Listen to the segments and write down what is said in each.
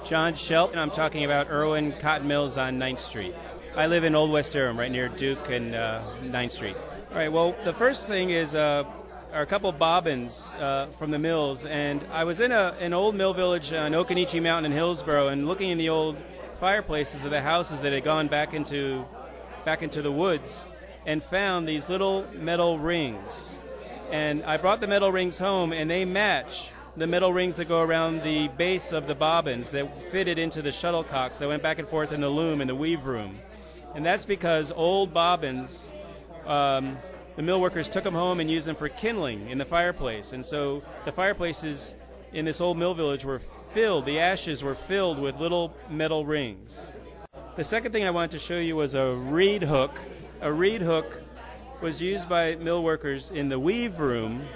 John Schelp, and I'm talking about Irwin Cotton Mills on 9th Street. I live in Old West Durham, right near Duke and 9th Street. All right, well, the first thing is are a couple bobbins from the mills, and I was in an old mill village on Okanichi Mountain in Hillsborough, and looking in the old fireplaces of the houses that had gone back into the woods, and found these little metal rings. And I brought the metal rings home, and they match the metal rings that go around the base of the bobbins that fitted into the shuttlecocks that went back and forth in the loom in the weave room. And that's because old bobbins, the mill workers took them home and used them for kindling in the fireplace. And so the fireplaces in this old mill village were filled, the ashes were filled with little metal rings. The second thing I wanted to show you was a reed hook. A reed hook was used by mill workers in the weave room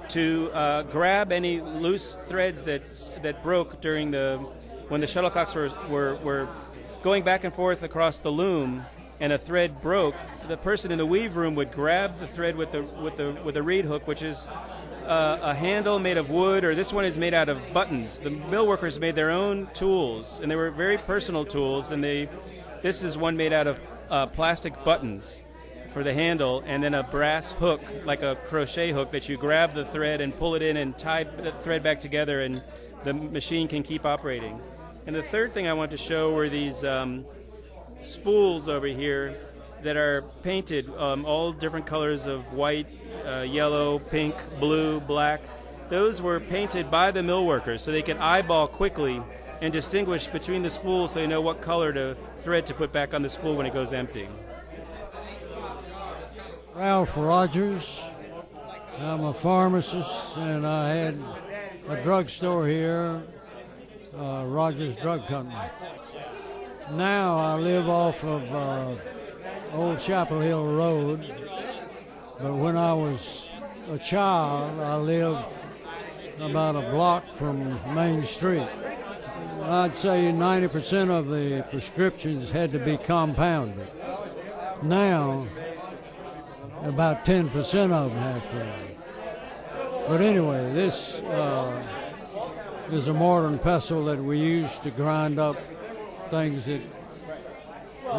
to grab any loose threads that broke during when the shuttlecocks were going back and forth across the loom, and a thread broke. The person in the weave room would grab the thread with a reed hook, which is a handle made of wood, or this one is made out of buttons. The mill workers made their own tools, and they were very personal tools. And this is one made out of plastic buttons for the handle, and then a brass hook, like a crochet hook, that you grab the thread and pull it in and tie the thread back together, and the machine can keep operating. And the third thing I want to show were these spools over here that are painted all different colors of white, yellow, pink, blue, black. Those were painted by the mill workers so they could eyeball quickly and distinguish between the spools so they know what color thread to put back on the spool when it goes empty. Ralph Rogers. I'm a pharmacist, and I had a drugstore here, Rogers Drug Company. Now I live off of Old Chapel Hill Road, but when I was a child, I lived about a block from Main Street. I'd say 90% of the prescriptions had to be compounded. Now, about 10% of them have to. But anyway, this is a mortar pestle that we use to grind up things that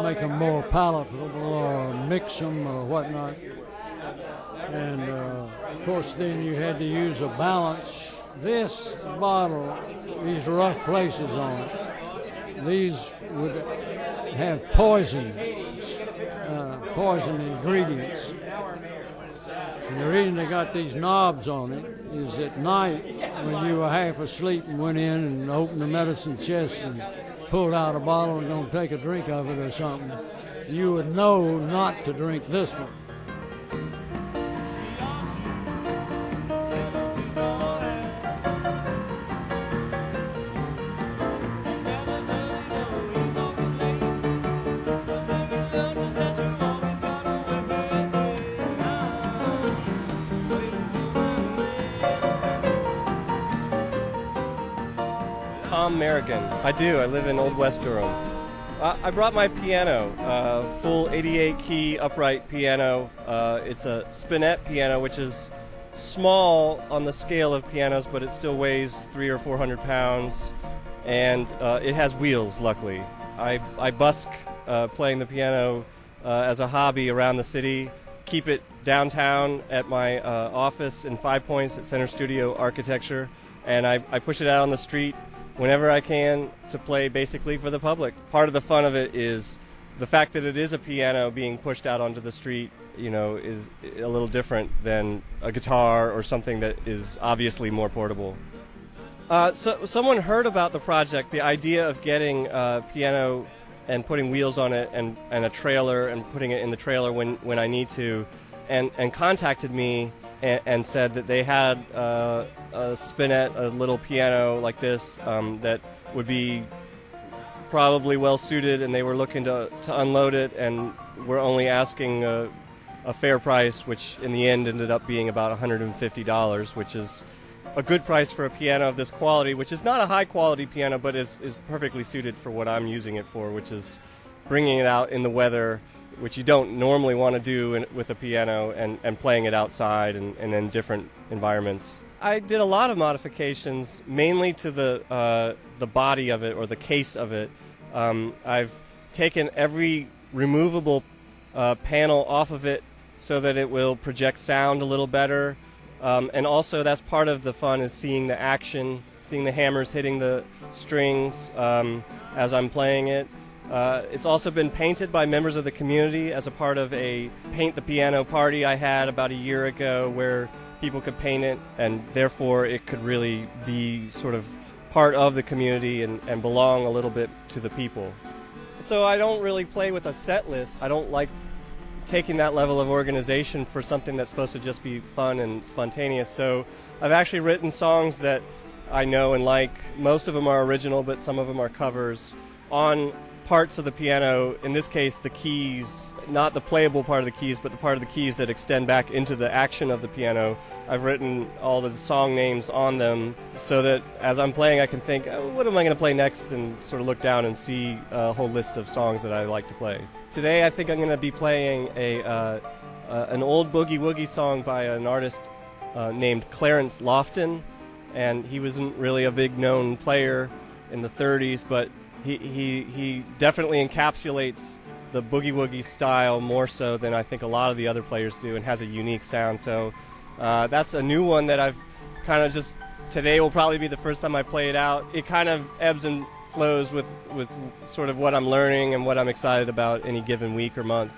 make them more palatable or mix them or whatnot. And of course then you had to use a balance. This bottle, these rough places on it, these would have poison ingredients. And the reason they got these knobs on it is at night when you were half asleep and went in and opened the medicine chest and pulled out a bottle and going to take a drink of it or something, you would know not to drink this one. Merrigan. I do. I live in Old West Durham. I brought my piano, full 88-key upright piano. It's a spinet piano, which is small on the scale of pianos, but it still weighs 300 or 400 pounds, and it has wheels, luckily. I busk playing the piano as a hobby around the city, keep it downtown at my office in 5 Points at Center Studio Architecture, and I push it out on the street whenever I can to play basically for the public. Part of the fun of it is the fact that it is a piano being pushed out onto the street, you know, is a little different than a guitar or something that is obviously more portable. So someone heard about the project, the idea of getting a piano and putting wheels on it and a trailer and putting it in the trailer when I need to, and contacted me and said that they had a spinet, a little piano like this that would be probably well suited, and they were looking to unload it, and were only asking a fair price, which in the end ended up being about $150, which is a good price for a piano of this quality, which is not a high quality piano, but is perfectly suited for what I'm using it for, which is bringing it out in the weather, which you don't normally want to do with a piano, and playing it outside and in different environments. I did a lot of modifications, mainly to the body of it or the case of it. I've taken every removable panel off of it so that it will project sound a little better. And also that's part of the fun, is seeing the action, seeing the hammers hitting the strings as I'm playing it. It's also been painted by members of the community as a part of a Paint the Piano party I had about a year ago, where people could paint it, and therefore it could really be sort of part of the community and belong a little bit to the people. So I don't really play with a set list. I don't like taking that level of organization for something that's supposed to just be fun and spontaneous. So I've actually written songs that I know and like. Most of them are original, but some of them are covers on parts of the piano, in this case the keys, not the playable part of the keys, but the part of the keys that extend back into the action of the piano. I've written all the song names on them so that as I'm playing I can think, oh, what am I going to play next, and sort of look down and see a whole list of songs that I like to play. Today I think I'm going to be playing an old boogie-woogie song by an artist named Clarence Lofton, and he wasn't really a big known player in the 30s, but he definitely encapsulates the boogie-woogie style more so than I think a lot of the other players do, and has a unique sound. So that's a new one that I've kind of just, today will probably be the first time I play it out. It kind of ebbs and flows with sort of what I'm learning and what I'm excited about any given week or month.